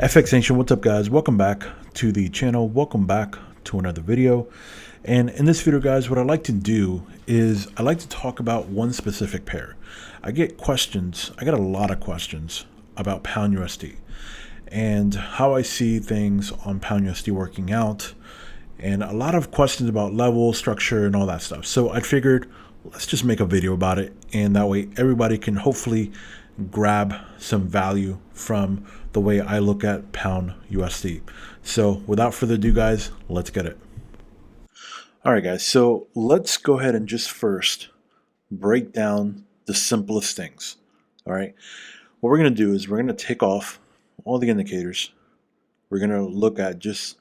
FX Nation, what's up guys? Welcome back to the channel. Welcome back to another video. And in this video guys, what I like to do is I like to talk about one specific pair. I get a lot of questions about Pound USD and how I see things on Pound USD working out, and a lot of questions about level, structure, and all that stuff. So I figured let's just make a video about it, and that way everybody can hopefully grab some value from the way I look at Pound USD. So without further ado guys, let's get it. All right guys, so let's go ahead and just first break down the simplest things. All right, what we're going to do is we're going to take off all the indicators. We're going to look at just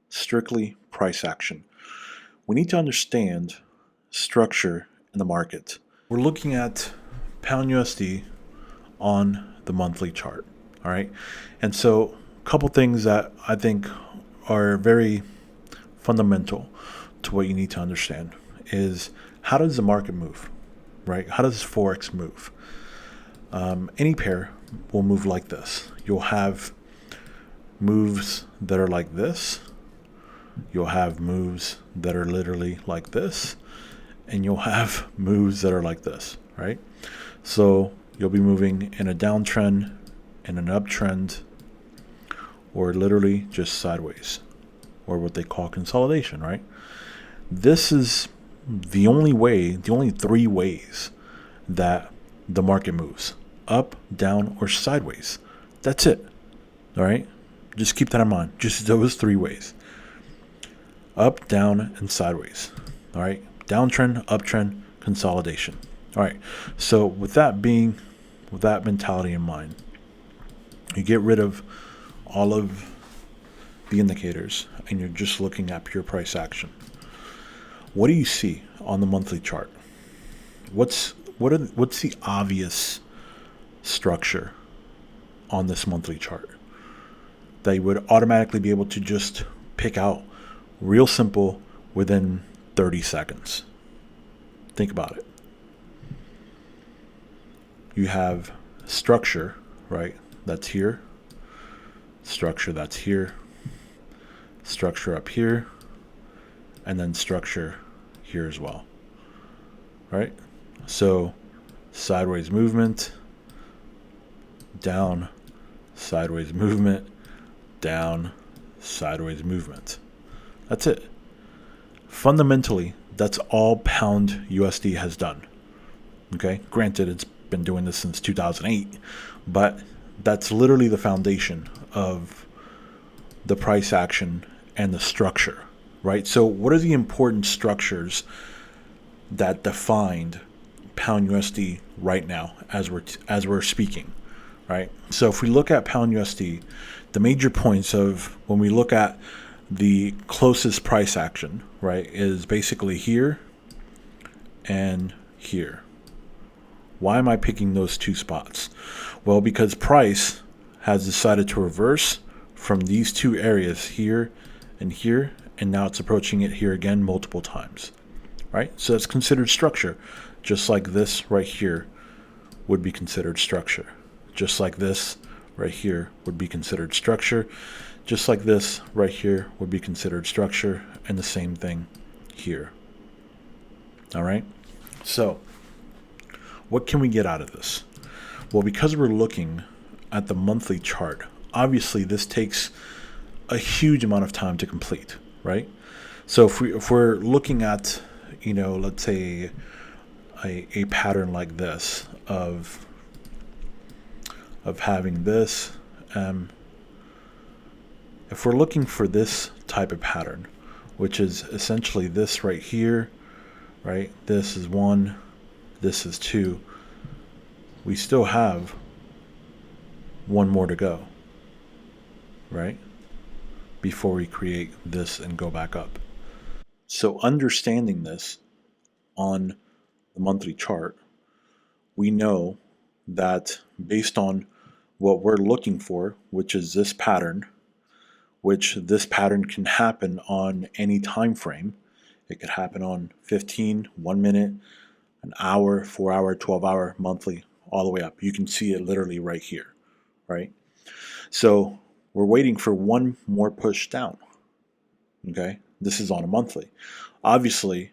strictly price action. We need to understand structure in the market. We're looking at Pound USD on the monthly chart. All right, and so a couple things that I think are very fundamental to what you need to understand is, how does the market move, right? How does Forex move? Any pair will move like this. You'll have moves that are like this. You'll have moves that are literally like this, and you'll have moves that are like this, right? So you'll be moving in a downtrend, in an uptrend, or literally just sideways, or what they call consolidation, right? This is the only three ways that the market moves: up, down, or sideways. That's it. All right, just keep that in mind. Just those three ways: up, down, and sideways. All right, downtrend, uptrend, consolidation. All right, so with that mentality in mind, you get rid of all of the indicators and you're just looking at pure price action. What do you see on the monthly chart? What's the obvious structure on this monthly chart that you would automatically be able to just pick out real simple within 30 seconds? Think about it. You have structure, right? That's here. Structure that's here. Structure up here. And then structure here as well. Right? So sideways movement, down, sideways movement, down, sideways movement. That's it. Fundamentally, that's all Pound USD has done. Okay? Granted, it's been doing this since 2008, but that's literally the foundation of the price action and the structure, right? So what are the important structures that defined Pound USD right now as we're speaking, right? So if we look at Pound USD, the major points of when we look at the closest price action, right, is basically here and here. Why am I picking those two spots? Well, because price has decided to reverse from these two areas here, and now it's approaching it here again multiple times, right? So that's considered structure. Just like this right here would be considered structure. Just like this right here would be considered structure. Just like this right here would be considered structure, and the same thing here. All right? So what can we get out of this? Well, because we're looking at the monthly chart, obviously this takes a huge amount of time to complete, right? So if we're looking at, let's say a pattern like this of having this, if we're looking for this type of pattern, which is essentially this right here, right? This is 1, this is 2. We still have one more to go, right? Before we create this and go back up. So understanding this on the monthly chart, we know that based on what we're looking for, which is this pattern, which this pattern can happen on any time frame. It could happen on 15, 1 minute, an hour, 4 hour, 12 hour, monthly, all the way up. You can see it literally right here, right? So we're waiting for one more push down. Okay, this is on a monthly. Obviously,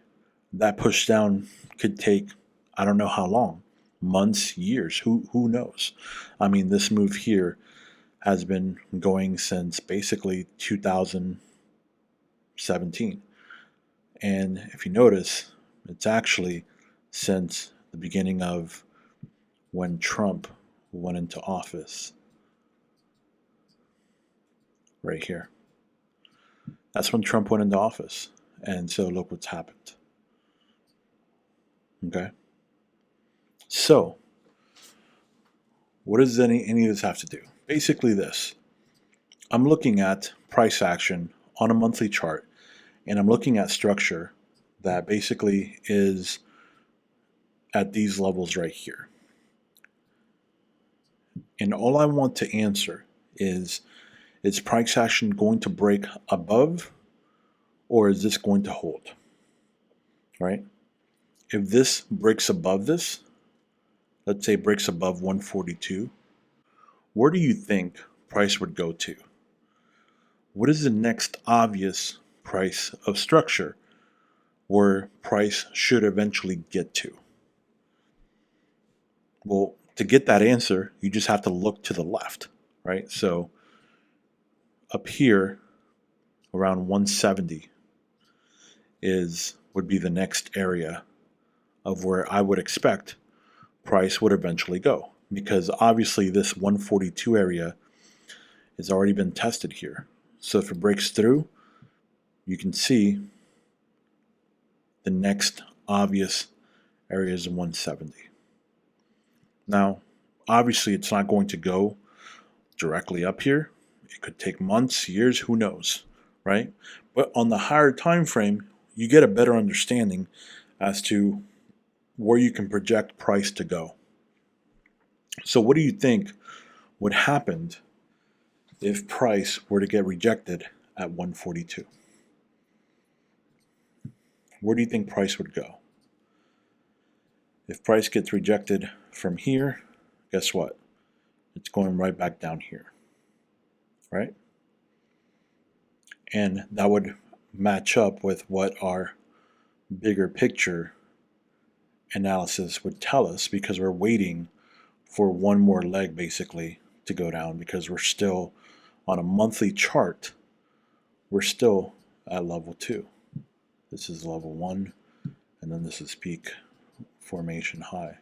that push down could take, I don't know how long, months, years, who knows. I mean, this move here has been going since basically 2017. And if you notice, it's actually since the beginning of when Trump went into office. Right here. That's when Trump went into office. And so look what's happened. Okay? So, what does any of this have to do? Basically this. I'm looking at price action on a monthly chart, and I'm looking at structure that basically is at these levels right here. And all I want to answer is price action going to break above, or is this going to hold? Right? If this breaks above this, let's say breaks above 142, where do you think price would go to? What is the next obvious price of structure where price should eventually get to? Well, to get that answer, you just have to look to the left, right? So up here around 170 would be the next area of where I would expect price would eventually go, because obviously this 142 area has already been tested here. So if it breaks through, you can see the next obvious area is 170. Now, obviously it's not going to go directly up here. It could take months, years, who knows, right? But on the higher time frame, you get a better understanding as to where you can project price to go. So what do you think would happen if price were to get rejected at 142? Where do you think price would go? If price gets rejected from here, guess what? It's going right back down here, right? And that would match up with what our bigger picture analysis would tell us, because we're waiting for one more leg basically to go down, because we're still on a monthly chart, we're still at level 2. This is level 1, and then this is peak formation high.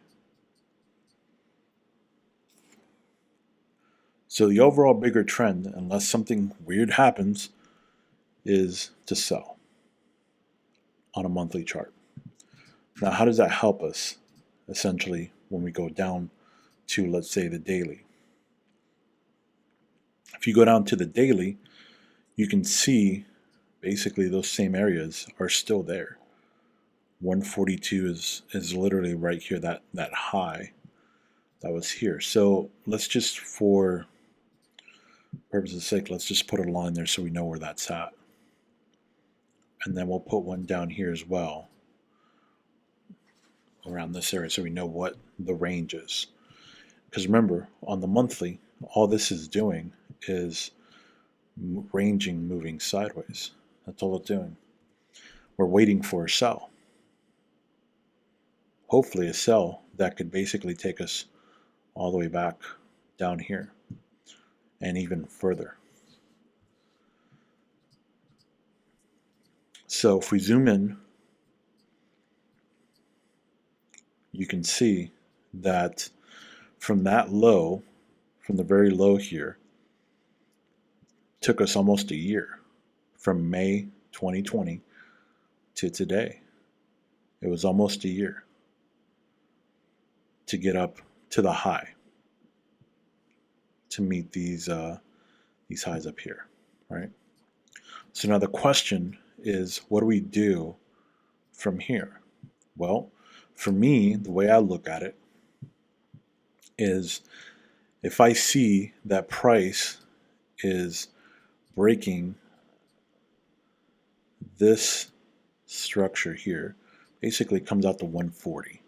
So the overall bigger trend, unless something weird happens, is to sell on a monthly chart. Now, how does that help us essentially when we go down to, let's say, the daily? If you go down to the daily, you can see basically those same areas are still there. 142 is literally right here, that high that was here. So let's just, for purposes of sake, let's just put a line there so we know where that's at. And then we'll put one down here as well around this area so we know what the range is. Because remember, on the monthly, all this is doing is ranging, moving sideways. That's all it's doing. We're waiting for a sell. Hopefully a sell that could basically take us all the way back down here and even further. So if we zoom in, you can see that from that low, from the very low here, took us almost a year, from May 2020 to today. It was almost a year to get up to the high, to meet these highs up here, right? So now the question is, what do we do from here? Well, for me, the way I look at it is, if I see that price is breaking this structure here, basically comes out to 140.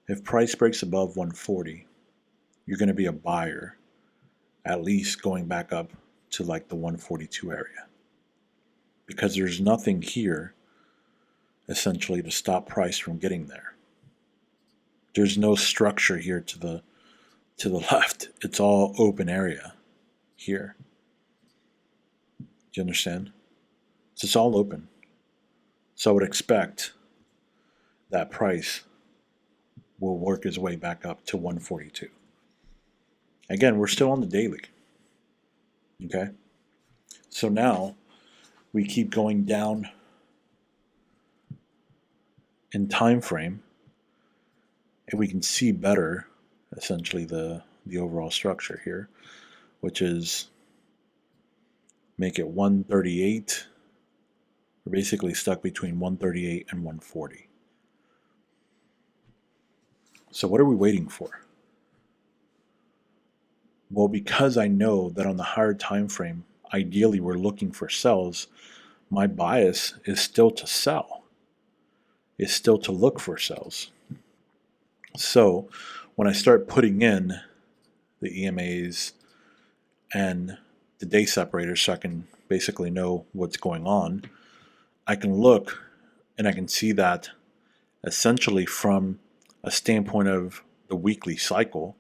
If price breaks above 140, you're going to be a buyer, at least going back up to like the 142 area, because there's nothing here essentially to stop price from getting there. There's no structure here to the left. It's all open area here. Do you understand? So it's all open. So I would expect that price will work its way back up to 142. Again, we're still on the daily. Okay? So now we keep going down in time frame, and we can see better essentially the overall structure here, which is make it 138. We're basically stuck between 138 and 140. So what are we waiting for? Well, because I know that on the higher time frame, ideally we're looking for sells, my bias is still to sell. Is still to look for sells. So when I start putting in the EMAs and the day separators so I can basically know what's going on, I can look and I can see that essentially from a standpoint of the weekly cycle,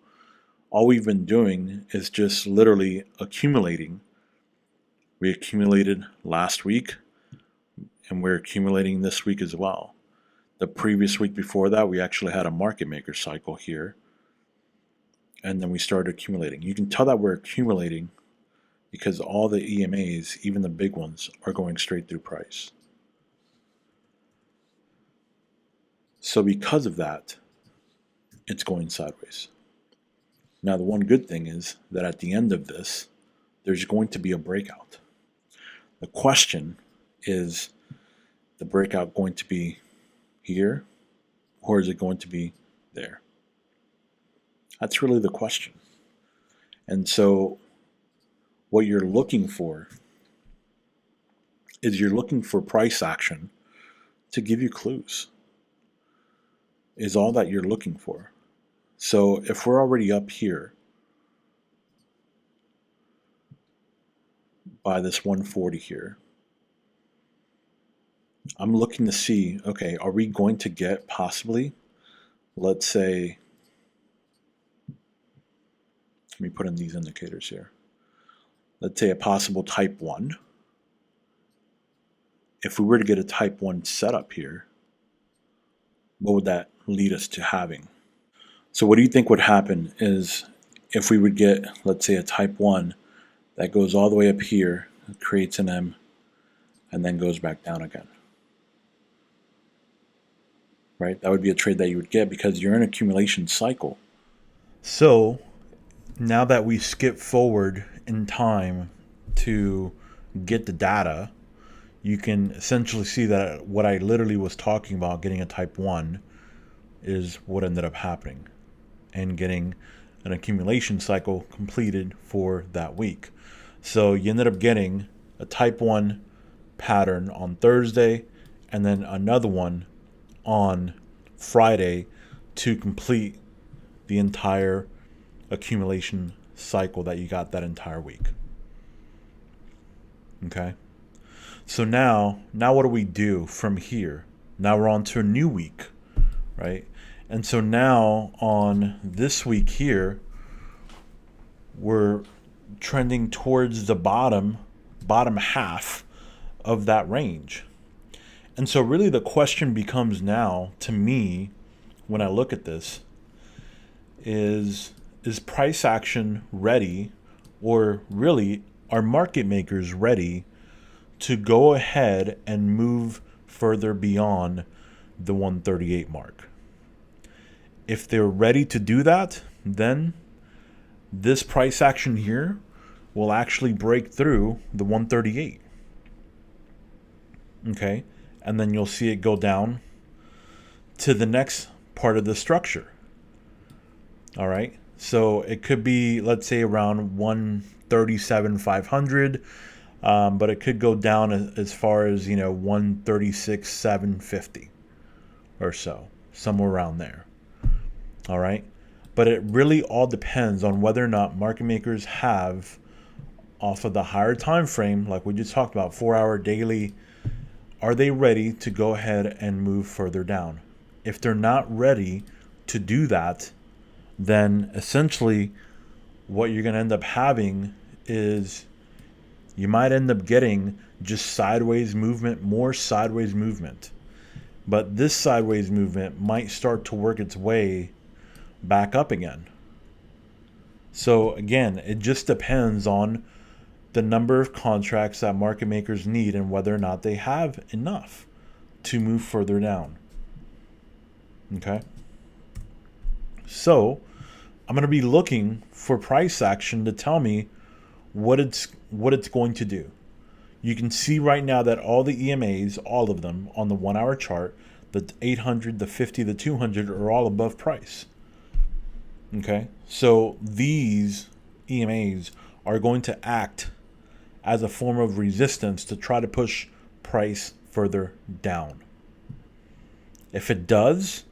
all we've been doing is just literally accumulating. We accumulated last week and we're accumulating this week as well. The previous week before that, we actually had a market maker cycle here, and then we started accumulating. You can tell that we're accumulating because all the EMAs, even the big ones, are going straight through price. So because of that, it's going sideways. Now, the one good thing is that at the end of this, there's going to be a breakout. The question is, the breakout going to be here, or is it going to be there? That's really the question. And so what you're looking for is you're looking for price action to give you clues, is all that you're looking for. So if we're already up here by this 140 here, I'm looking to see, okay, are we going to get possibly, let's say, let me put in these indicators here. Let's say a possible type 1. If we were to get a type 1 setup here, what would that lead us to having? So what do you think would happen is if we would get, let's say, a type 1 that goes all the way up here, creates an M, and then goes back down again? Right? That would be a trade that you would get because you're in an accumulation cycle. So now that we skip forward in time to get the data, you can essentially see that what I literally was talking about, getting a type 1, is what ended up happening, and getting an accumulation cycle completed for that week. So you ended up getting a type 1 pattern on Thursday and then another one on Friday to complete the entire accumulation cycle that you got that entire week. Okay? So now what do we do from here? Now we're on to a new week, right? And so now on this week here, we're trending towards the bottom half of that range. And so really the question becomes now, to me, when I look at this, is price action ready, or really are market makers ready to go ahead and move further beyond the 138 mark? If they're ready to do that, then this price action here will actually break through the 138. Okay? And then you'll see it go down to the next part of the structure. All right? So it could be, let's say, around 137,500, but it could go down as far as, 136,750 or so, somewhere around there. All right? But it really all depends on whether or not market makers have off of the higher time frame, like we just talked about, 4-hour daily, are they ready to go ahead and move further down? If they're not ready to do that, then essentially what you're going to end up having is you might end up getting just sideways movement, more sideways movement. But this sideways movement might start to work its way back up again. So again, it just depends on the number of contracts that market makers need and whether or not they have enough to move further down. Okay. So I'm going to be looking for price action to tell me what it's going to do. You can see right now that all the EMAs, all of them on the 1-hour chart, the 800, the 50, the 200 are all above price. Okay, so these EMAs are going to act as a form of resistance to try to push price further down. If it does,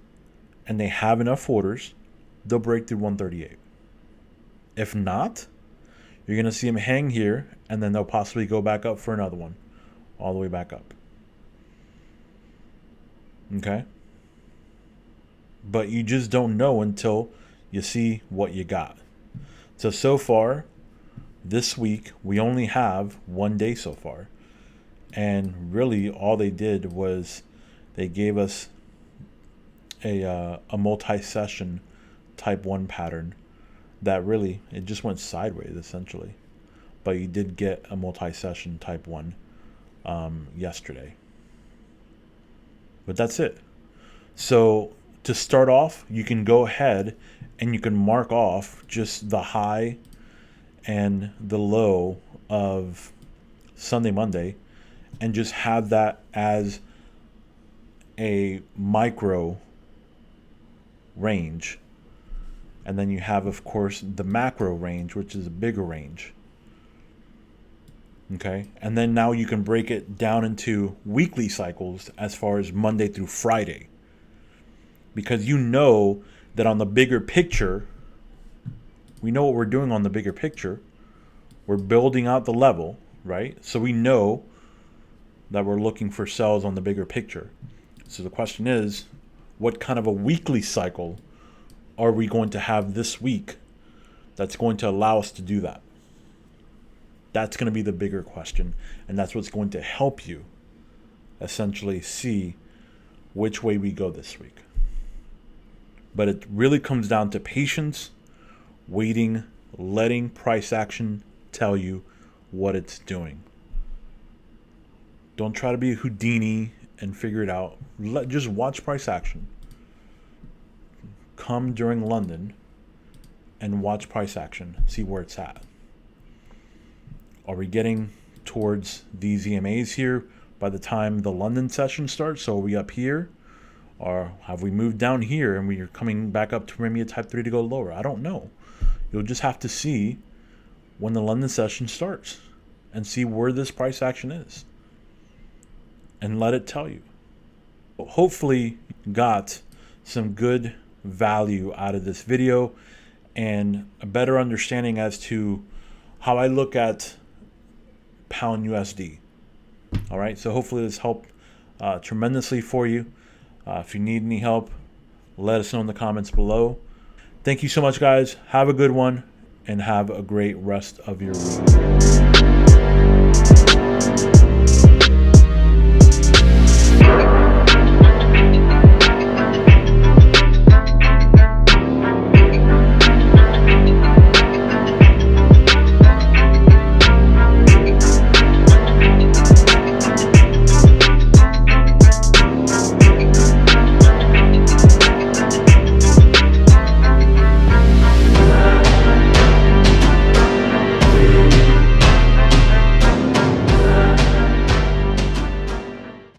and they have enough orders, they'll break through 138. If not, you're going to see them hang here, and then they'll possibly go back up for another one, all the way back up. Okay? But you just don't know until you see what you got. So far, this week, we only have 1 day so far. And really, all they did was they gave us a multi-session type 1 pattern that really, it just went sideways, essentially. But you did get a multi-session type 1 yesterday. But that's it. So to start off, you can go ahead and you can mark off just the high and the low of Sunday, Monday, and just have that as a micro range. And then you have, of course, the macro range, which is a bigger range. Okay, and then now you can break it down into weekly cycles as far as Monday through Friday. Because you know that on the bigger picture, we know what we're doing on the bigger picture. We're building out the level, right? So we know that we're looking for sells on the bigger picture. So the question is, what kind of a weekly cycle are we going to have this week that's going to allow us to do that? That's going to be the bigger question, and that's what's going to help you essentially see which way we go this week. But it really comes down to patience, waiting, letting price action tell you what it's doing. Don't try to be a Houdini and figure it out. Just watch price action. Come during London and watch price action. See where it's at. Are we getting towards these EMAs here by the time the London session starts? So are we up here? Or have we moved down here and we are coming back up to maybe a type 3 to go lower? I don't know. You'll just have to see when the London session starts and see where this price action is. And let it tell you. Hopefully you got some good value out of this video and a better understanding as to how I look at pound USD. All right, so hopefully this helped tremendously for you. If you need any help, let us know in the comments below. Thank you so much, guys. Have a good one and have a great rest of your week.